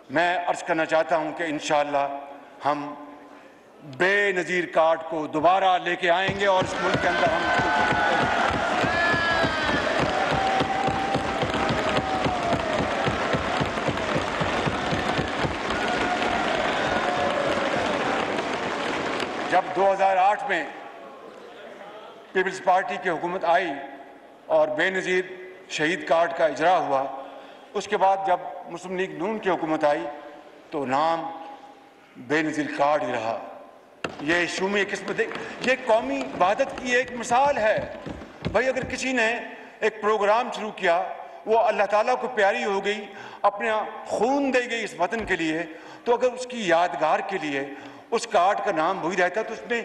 میں عرض کرنا چاہتا ہوں کہ انشاءاللہ ہم بے نظیر کارڈ کو دوبارہ لے کے آئیں گے اور اس ملک کے اندر ہم جب 2008 میں پیپلز پارٹی کی حکومت آئی اور بے نظیر شہید کارڈ کا اجرا ہوا، اس کے بعد جب مسلم لیگ نون کی حکومت آئی تو نام بے نظیر کارڈ ہی رہا۔ یہ شومی قسمت، یہ قومی وحدت کی ایک مثال ہے۔ بھائی اگر کسی نے ایک پروگرام شروع کیا، وہ اللہ تعالیٰ کو پیاری ہو گئی، اپنا خون دے گئی اس وطن کے لیے، تو اگر اس کی یادگار کے لیے اس کارڈ کا نام وہی رہتا تو اس میں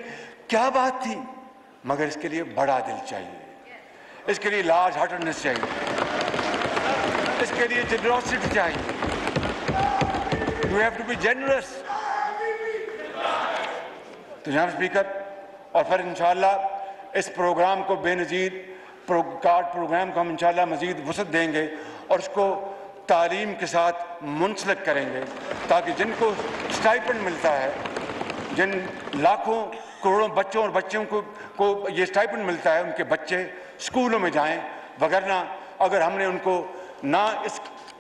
کیا بات تھی؟ مگر اس کے لیے بڑا دل چاہیے، اس کے لیے لارج ہارٹڈنس چاہیے، اس کے لیے جنروسٹی چاہیے۔ You have to be generous. تو جناب اسپیکر، اور پھر انشاءاللہ اس پروگرام کو بے نظیر کارڈ پروگرام کو ہم انشاءاللہ مزید وسعت دیں گے اور اس کو تعلیم کے ساتھ منسلک کریں گے، تاکہ جن کو اسٹائپنڈ ملتا ہے، جن لاکھوں کروڑوں بچوں اور بچیوں کو یہ اسٹائپنڈ ملتا ہے، ان کے بچے اسکولوں میں جائیں، وگرنہ اگر ہم نے ان کو نہ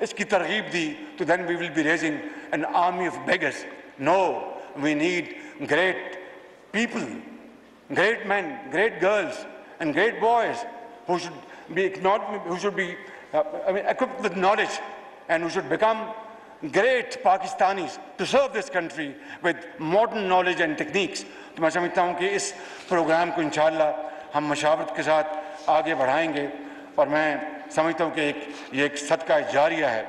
اس کی ترغیب دی تو then we will be raising an army of beggars. No, we need great people, great men, great girls and great boys who should be equipped with knowledge and who should become great Pakistanis to serve this country with modern knowledge and techniques. تو میں سمجھتا ہوں کہ اس programme کو انشاءاللہ ہم مشاورت کے ساتھ آگے بڑھائیں گے، اور میں سمجھتا ہوں کہ یہ ایک صدقہ جاریہ ہے۔